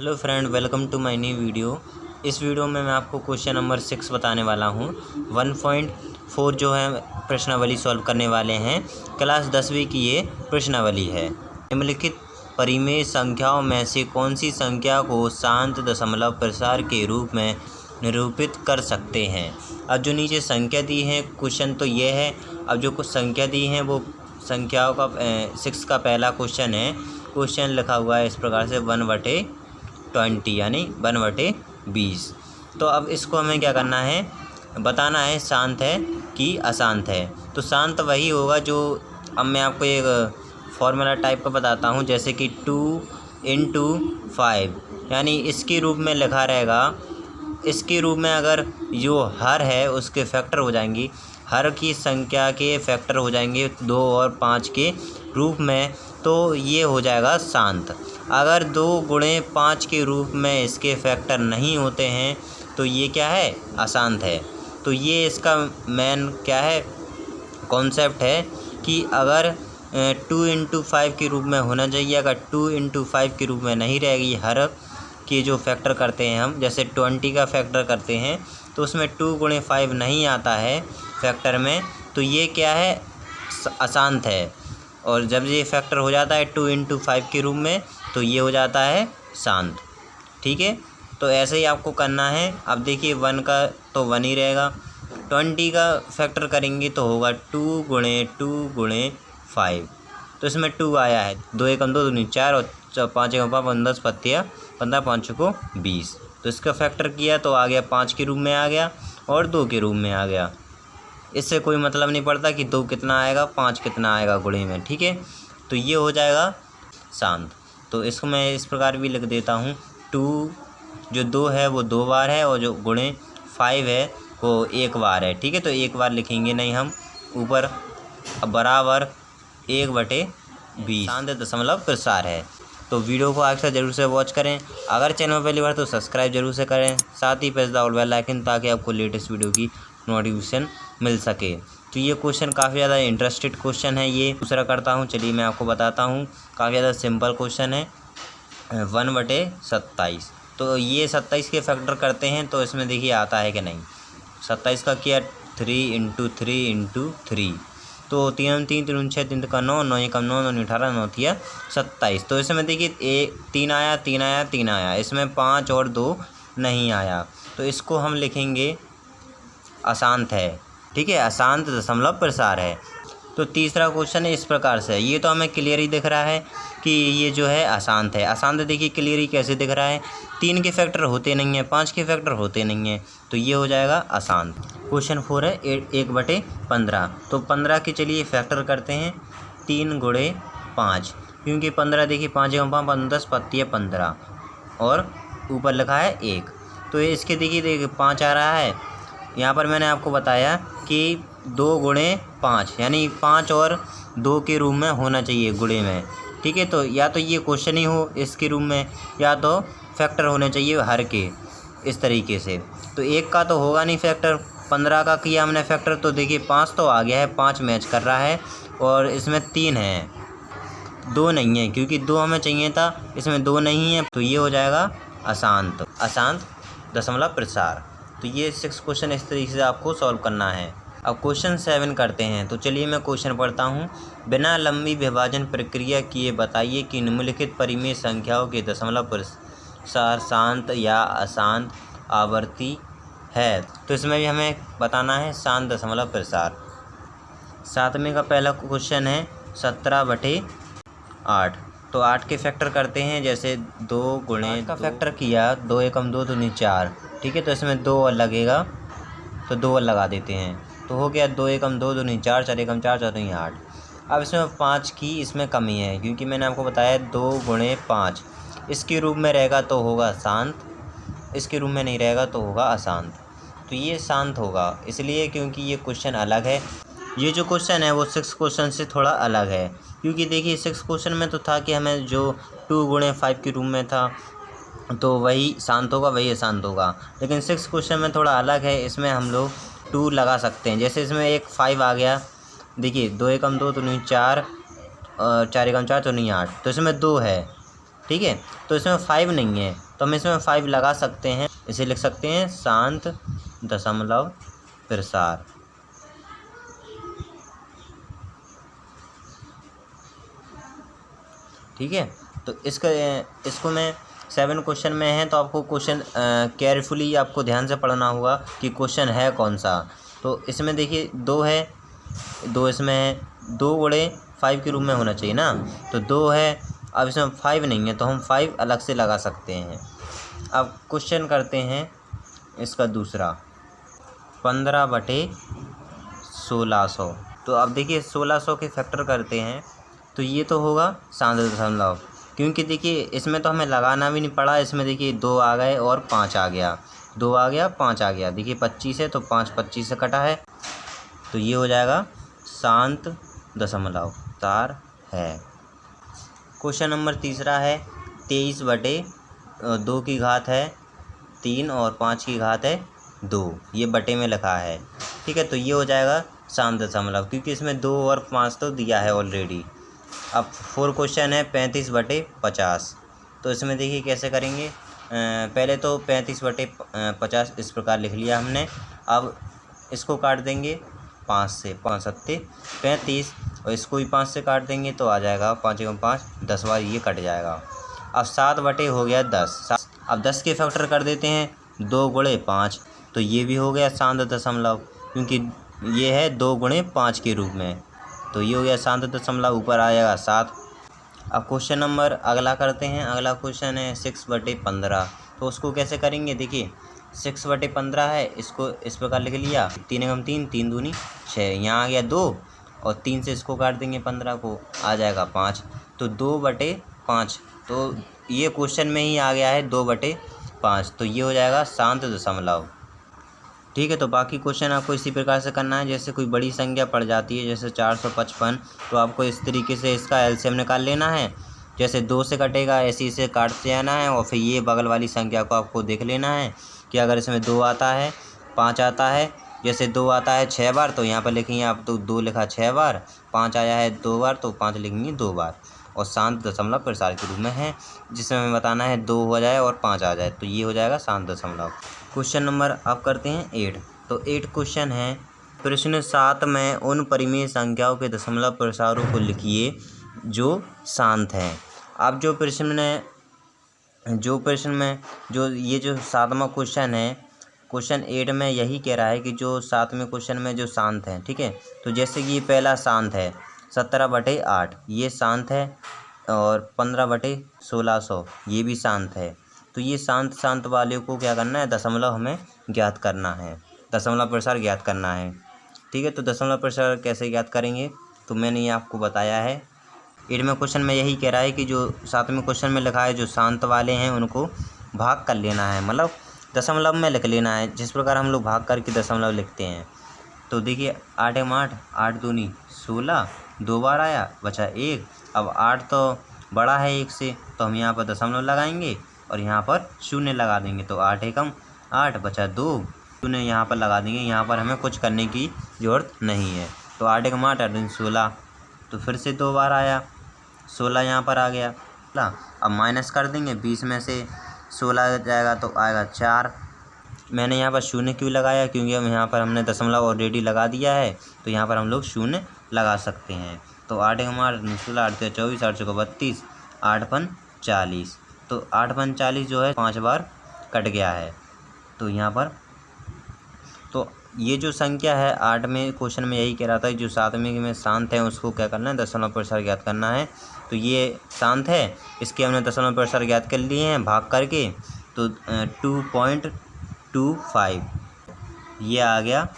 Hello friend, welcome to my new video. इस video में मैं आपको क्वेश्चन नंबर 6 बताने वाला हूँ। 1.4 जो है प्रश्नावली सॉल्व करने वाले हैं। क्लास 10वीं की ये प्रश्नावली है। निम्नलिखित परिमेय संख्याओं में से कौन सी संख्या को शांत दशमलव प्रसार के रूप में निरूपित कर सकते हैं। अब जो नीचे संख्या दी है, क्वेश्चन तो ये है। अब जो कुछ संख्या दी हैं वो संख्याओं का 6 का पहला क्वेश्चन है। क्वेश्चन लिखा हुआ है इस प्रकार से 1/20 यानी 1/20। तो अब इसको हमें क्या करना है, बताना है शांत है कि अशांत है। तो शांत वही होगा जो, अब मैं आपको एक फॉर्मूला टाइप का बताता हूँ, जैसे कि 2 × 5 यानी इसके रूप में लिखा रहेगा। इसके रूप में अगर जो हर है उसके फैक्टर हो जाएंगी, हर की संख्या के फैक्टर हो जाएंगे 2 और 5 के रूप में, तो ये हो जाएगा शांत। अगर 2 × 5 के रूप में इसके फैक्टर नहीं होते हैं तो ये क्या है, अशांत है। तो ये इसका मेन क्या है, कॉन्सेप्ट है कि अगर 2 × 5 के रूप में होना चाहिए। अगर 2 × 5 के रूप में नहीं रहेगी, हर के जो फैक्टर करते हैं हम, जैसे 20 का फैक्टर करते हैं तो उसमें 2 × 5 नहीं आता है फैक्टर में, तो ये क्या है, अशांत है। और जब ये फैक्टर हो जाता है 2 × 5 के रूप में तो ये हो जाता है शांत। ठीक है, तो ऐसे ही आपको करना है। अब देखिए 1 का तो 1 ही रहेगा, 20 का फैक्टर करेंगे तो होगा 2 × 2 × 5, तो इसमें 2 आया है। 2 × 2 = 4 और 5 × 5 10 पत्तियाँ 15, 5 को 20। तो इसका फैक्टर किया तो आ गया 5 के रूप में आ गया और 2 के रूप में आ गया। इससे कोई मतलब नहीं पड़ता कि 2 कितना आएगा, 5 कितना आएगा गुणे में। ठीक है, तो ये हो जाएगा शांत। तो इसको मैं इस प्रकार भी लिख देता हूँ, 2 जो 2 है वो 2 बार है और जो गुणे 5 है वो 1 बार है। ठीक है, तो 1 बार लिखेंगे नहीं हम ऊपर, बराबर 1/20 शांत दशमलव प्रसार है। तो वीडियो को आगे से ज़रूर से वॉच करें। अगर चैनल में पहली बार तो सब्सक्राइब जरूर से करें, साथ ही press the all bell icon ताकि आपको लेटेस्ट वीडियो की नोटिफिकेशन मिल सके। तो ये क्वेश्चन काफ़ी ज़्यादा इंटरेस्टेड क्वेश्चन है। ये दूसरा करता हूँ, चलिए मैं आपको बताता हूँ। काफ़ी ज़्यादा सिंपल क्वेश्चन है, 1/27। तो ये 27 के फैक्टर करते हैं तो इसमें देखिए आता है कि नहीं। 27 का किया 3 × 3 × 3, तो 3 3 3 6 3 का 9, 9 1 9 9 18 9 थिया 27। तो इसमें देखिए 3 आया 3 आया 3 आया, इसमें 5 और 2 नहीं आया, तो इसको हम लिखेंगे अशांत है। ठीक है, अशांत दशमलव प्रसार है। तो तीसरा क्वेश्चन है इस प्रकार से, ये तो हमें क्लियर ही दिख रहा है कि ये जो है अशांत है। अशांत देखिए क्लियर ही कैसे दिख रहा है, 3 के फैक्टर होते नहीं हैं, 5 के फैक्टर होते नहीं हैं, तो ये हो जाएगा अशांत। क्वेश्चन 4 है 1/15। तो 15 के चलिए फैक्टर करते हैं, 3 × 5, क्योंकि 15 देखिए 5 × 5 10 पत्ती 15 और ऊपर लिखा है 1, तो इसके देखिए 5 आ रहा है। यहाँ पर मैंने आपको बताया कि 2 × 5 यानी 5 और 2 के रूप में होना चाहिए गुणे में। ठीक है, तो या तो ये क्वेश्चन ही हो इसके रूप में, या तो फैक्टर होने चाहिए हर के, इस तरीके से। तो 1 का तो होगा नहीं फैक्टर, 15 का किया हमने फैक्टर, तो देखिए 5 तो आ गया है, 5 मैच कर रहा है और इसमें 3 है, 2 नहीं है, क्योंकि 2 हमें चाहिए था, इसमें 2 नहीं है, तो ये हो जाएगा अशांत, अशांत दशमलव प्रसार। तो ये 6 क्वेश्चन इस तरीके से आपको सॉल्व करना है। अब क्वेश्चन 7 करते हैं। तो चलिए मैं क्वेश्चन पढ़ता हूँ। बिना लंबी विभाजन प्रक्रिया किए बताइए कि निम्नलिखित परिमेय संख्याओं के दशमलव प्रसार शांत या अशांत आवर्ती है। तो इसमें भी हमें बताना है शांत दशमलव प्रसार। 7वें का पहला क्वेश्चन है 17/8। तो 8 के फैक्टर करते हैं, जैसे 2 × का फैक्टर किया, 2 × 2 = 4। ठीक है, तो इसमें 2 और लगेगा, तो 2 और लगा देते हैं, तो हो गया 2 × 2 = 4, 4 × 4 = 8। अब इसमें 5 की इसमें कमी है, क्योंकि मैंने आपको बताया 2 × 5 इसके रूप में रहेगा तो होगा शांत, इसके रूप में नहीं रहेगा तो होगा अशांत। तो ये शांत होगा इसलिए क्योंकि ये क्वेश्चन अलग है। ये जो क्वेश्चन है वो 6 क्वेश्चन से थोड़ा अलग है, क्योंकि देखिए 6 क्वेश्चन में तो था कि हमें जो 2 × 5 के रूप में था तो वही शांत होगा, वही अशांत होगा। लेकिन 6 क्वेश्चन में थोड़ा अलग है, इसमें हम लोग 2 लगा सकते हैं। जैसे इसमें एक 5 आ गया, देखिए 2 × 2 = 4 और 4 × 4 = 8, तो इसमें 2 है, ठीक है। तो इसमें 5 नहीं है तो हम इसमें 5 लगा सकते हैं, इसे लिख सकते हैं शांत दशमलव प्रसार। ठीक है। तो इसको मैं 7 क्वेश्चन में है तो आपको क्वेश्चन केयरफुली आपको ध्यान से पढ़ना होगा कि क्वेश्चन है कौन सा। तो इसमें देखिए 2 है, 2 इसमें है, 2 गुणे 5 के रूप में होना चाहिए ना, तो 2 है। अब इसमें 5 नहीं है तो हम 5 अलग से लगा सकते हैं। अब क्वेश्चन करते हैं इसका दूसरा, 15/1600। तो अब देखिए 1600 के फैक्टर करते हैं तो ये तो होगा शांत दशमलव, क्योंकि देखिए इसमें तो हमें लगाना भी नहीं पड़ा। इसमें देखिए 2 आ गए और 5 आ गया, 2 आ गया 5 आ गया। देखिए 25 है तो 5 25 से कटा है, तो ये हो जाएगा शांत दशमलव तार है। क्वेश्चन नंबर तीसरा है 23/2 की घात है 3 और 5 की घात है 2, ये बटे में लिखा है। ठीक है। तो ये हो जाएगा शांत दशमलव, क्योंकि इसमें 2 और 5 तो दिया है ऑलरेडी। अब 4 क्वेश्चन है 35/50। तो इसमें देखिए कैसे करेंगे, पहले तो 35/50 इस प्रकार लिख लिया हमने। अब इसको काट देंगे 5 से, 5 सत्ते 35, और इसको भी 5 से काट देंगे तो आ जाएगा 5 एकम 5, 10 बार ये कट जाएगा। अब 7 बटे हो गया 10। अब 10 के फैक्टर कर देते हैं, 2 गुणे 5, तो ये भी हो गया शांत दशमलव, क्योंकि ये है 2 गुणे 5 के रूप में, तो ये हो गया शांत दशमलव, ऊपर आ जाएगा 7। अब क्वेश्चन नंबर अगला करते हैं। अगला क्वेश्चन है 6/15। तो उसको कैसे करेंगे, देखिए 6/15 है, इसको इस प्रकार लिख लिया, 3 एकम 3, 3 दूनी 6, यहाँ आ गया 2, और 3 से इसको काट देंगे 15 को, आ जाएगा 5, तो 2/5। तो ये क्वेश्चन में ही आ गया है 2/5, तो ये हो जाएगा शांत दशमलव। ठीक है। तो बाकी क्वेश्चन आपको इसी प्रकार से करना है। जैसे कोई बड़ी संख्या पड़ जाती है जैसे 455, तो आपको इस तरीके से इसका एलसीएम निकाल लेना है। जैसे 2 से कटेगा ऐसे इसे काटते जाना है, और फिर ये बगल वाली संख्या को आपको देख लेना है कि अगर इसमें 2 आता है, 5 आता है, जैसे 2 आता है 6 बार तो यहाँ पर लिखेंगे आप, तो 2 लिखा 6 बार, 5 आया है 2 बार तो 5 लिखेंगे 2 बार, और शांत दशमलव प्रसार के रूप में है, जिसमें हमें बताना है 2 हो जाए और 5 आ जाए, तो ये हो जाएगा शांत दशमलव। क्वेश्चन नंबर अब करते हैं 8। तो 8 क्वेश्चन है, प्रश्न 7 में उन परिमेय संख्याओं के दशमलव प्रसारों को लिखिए जो शांत हैं। अब जो प्रश्न में जो ये जो 7वां क्वेश्चन है, क्वेश्चन 8 में यही कह रहा है कि जो 7वें क्वेश्चन में जो शांत है, ठीक है। तो जैसे कि ये पहला शांत है 17/8, ये शांत है, और 15/1600 ये भी शांत है। तो ये शांत वाले को क्या करना है, दशमलव हमें ज्ञात करना है, दशमलव प्रसार ज्ञात करना है। ठीक है। तो दशमलव प्रसार कैसे ज्ञात करेंगे, तो मैंने ये आपको बताया है। 8वें क्वेश्चन में यही कह रहा है कि जो 7वें क्वेश्चन में लिखा है जो शांत वाले हैं उनको भाग कर लेना है, मतलब दशमलव में लिख लेना है, जिस प्रकार हम लोग भाग करके दशमलव लिखते हैं। तो देखिए 8 एकम 8, 8 दूनी 16, 2 बार आया, बचा 1। अब 8 तो बड़ा है 1 से, तो हम यहाँ पर दशमलव लगाएंगे और यहाँ पर 0 लगा देंगे, तो 8 एकम 8, बचा 2, 0 यहाँ पर लगा देंगे। यहाँ पर हमें कुछ करने की ज़रूरत नहीं है। तो 8 एकम 8, 8 दूनी 16, तो फिर से 2 बार आया, 16 यहाँ पर आ गया। अब माइनस कर देंगे, 20 में से 16 जाएगा तो आएगा 4। मैंने यहाँ पर 0 क्यों लगाया, क्योंकि हम यहाँ पर हमने दशमलव ऑलरेडी लगा दिया है, तो यहाँ पर हम लोग 0 लगा सकते हैं। तो 8 एकम 8, 16, 8 तेरह 24, 8 चौका 32, 8 पन 40। तो 8 पन 40 जो है 5 बार कट गया है। तो यहाँ पर तो ये जो संख्या है 8 में क्वेश्चन में यही कह रहा था, जो 7वें में शांत है उसको क्या करना है, दशमलव प्रसार ज्ञात करना है। तो ये शांत है, इसके हमने दशमलव प्रसार ज्ञात कर लिए हैं भाग करके, तो 2.25 ये आ गया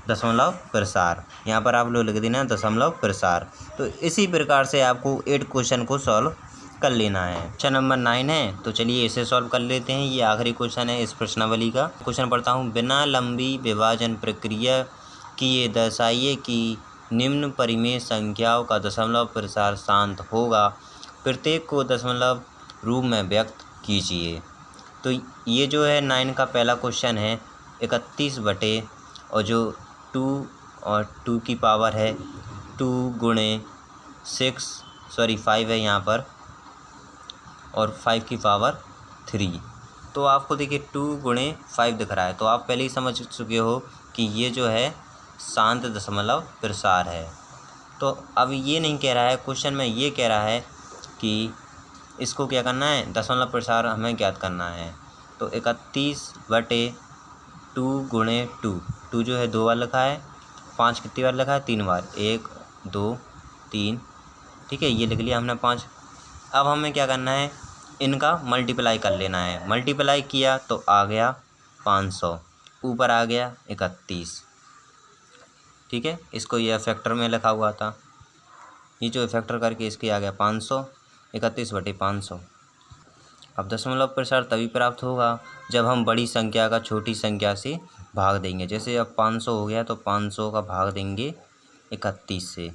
दशमलव प्रसार। यहाँ पर आप लोग लिख देना दशमलव प्रसार। तो इसी प्रकार से आपको 8 क्वेश्चन को सॉल्व कर लेना है। क्वेश्चन नंबर 9 है, तो चलिए इसे सॉल्व कर लेते हैं। ये आखिरी क्वेश्चन है इस प्रश्नावली का। क्वेश्चन पढ़ता हूँ, बिना लंबी विभाजन प्रक्रिया किए दर्शाइए कि निम्न परिमेय संख्याओं का दशमलव प्रसार शांत होगा, प्रत्येक को दशमलव रूप में व्यक्त कीजिए। तो ये जो है 9 का पहला क्वेश्चन है 31 बटे, और जो 2 और 2 की पावर है 2 गुणे 5 है यहाँ पर, और 5 की पावर 3। तो आपको देखिए 2 गुणे 5 दिख रहा है, तो आप पहले ही समझ चुके हो कि ये जो है शांत दशमलव प्रसार है। तो अब ये नहीं कह रहा है क्वेश्चन में, ये कह रहा है कि इसको क्या करना है, दशमलव प्रसार हमें ज्ञात करना है। तो 31/2 गुणे 2 जो है 2 बार लिखा है, 5 कितनी बार लिखा है, 3 बार, 1 2 3, ठीक है, ये लिख लिया हमने 5। अब हमें क्या करना है, इनका मल्टीप्लाई कर लेना है। मल्टीप्लाई किया तो आ गया 500, ऊपर आ गया 31, ठीक है। इसको यह फैक्टर में लिखा हुआ था, ये जो फैक्टर करके इसके आ गया 500, 31/500। अब दशमलव प्रसार तभी प्राप्त होगा जब हम बड़ी संख्या का छोटी संख्या से भाग देंगे। जैसे अब 500 हो गया तो 500 का भाग देंगे 31 से।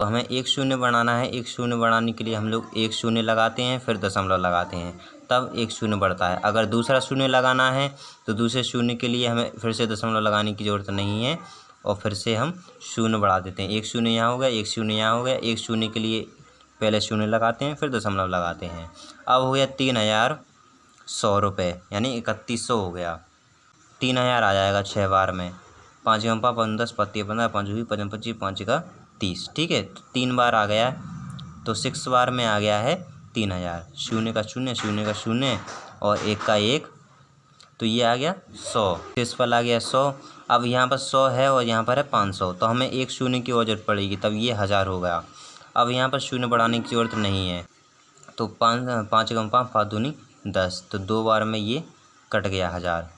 तो हमें एक शून्य बनाना है, एक शून्य बनाने के लिए हम लोग एक शून्य लगाते हैं, फिर दशमलव लगाते हैं, तब एक शून्य बढ़ता है। अगर दूसरा शून्य लगाना है तो दूसरे शून्य के लिए हमें फिर से दशमलव लगाने की ज़रूरत नहीं है, और फिर से हम शून्य बढ़ा देते हैं। एक शून्य यहाँ हो गया, एक शून्य यहाँ हो गया, एक शून्य के लिए पहले शून्य लगाते हैं, फिर दशमलव लगाते हैं। अब हो गया 3100 रुपये, यानी 3100 हो गया। 3000 आ जाएगा 6 बार में, 5 × 5 10 पत्ती 15 5 20 55 25 5 का 30, ठीक है। तो 3 बार आ गया, तो 6 बार में आ गया है 3000। शून्य का शून्य, शून्य का शून्य और 1 का 1, तो ये आ गया 100। इस पर आ गया 100। अब यहाँ पर 100 है और यहाँ पर है 500, तो हमें एक शून्य की और जरूरत पड़ेगी, तब ये 1000 हो गया। अब यहाँ पर शून्य बढ़ाने की ज़रूरत नहीं है, तो 5 × 5 5 दूनी 10, तो 2 बार में ये कट गया 1000।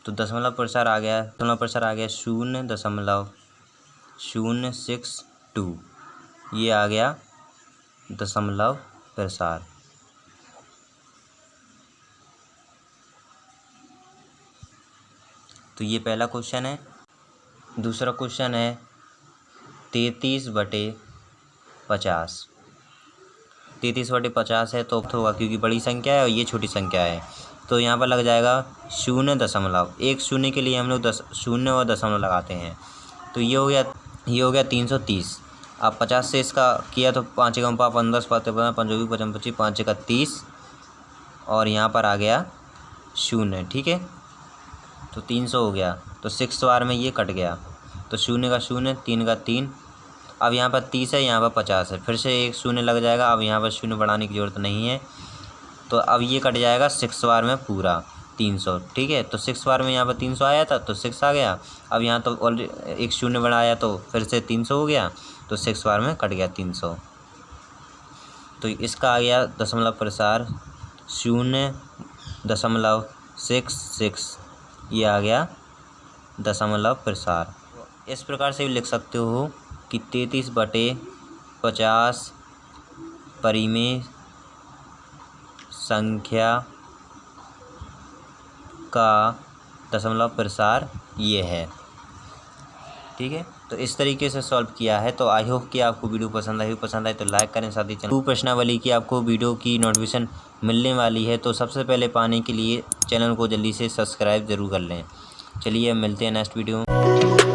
तो दशमलव प्रसार आ गया, 0.062, ये आ गया दशमलव प्रसार। तो ये पहला क्वेश्चन है। दूसरा क्वेश्चन है 33/50। 33/50 है तो होगा, क्योंकि बड़ी संख्या है और ये छोटी संख्या है, तो यहाँ पर लग जाएगा 0.1 एक शून्य के लिए हम लोग 10 शून्य और दशमलव लगाते हैं। तो ये हो गया 330। अब 50 से इसका किया तो 5 × 5 15 5 15 5 25 25 5 का 30, और यहाँ पर आ गया 0, ठीक है। तो 300 हो गया, तो 6 बार में ये कट गया, तो 0 का 0 3 का 3। अब यहाँ पर 30 है, यहाँ पर 50 है, फिर से एक शून्य लग जाएगा। अब यहाँ पर शून्य बढ़ाने की ज़रूरत नहीं है, तो अब ये कट जाएगा 6 बार में पूरा 300, ठीक है। तो 6 बार में यहाँ पर 300 आया था, तो 6 आ गया। अब यहाँ तो ऑलरेडी एक शून्य बढ़ाया तो फिर से 300 हो गया, तो 6 बार में कट गया 300। तो इसका आ गया दशमलव प्रसार 0.66, ये आ गया दशमलव प्रसार। इस प्रकार से भी लिख सकते हो कि 33/50 परिमेय संख्या का दशमलव प्रसार ये है, ठीक है। तो इस तरीके से सॉल्व किया है। तो आई होप कि आपको वीडियो पसंद आई तो लाइक करें, साथ ही चैनल प्रश्नावली की आपको वीडियो की नोटिफिकेशन मिलने वाली है, तो सबसे पहले पाने के लिए चैनल को जल्दी से सब्सक्राइब ज़रूर कर लें। चलिए मिलते हैं नेक्स्ट वीडियो में।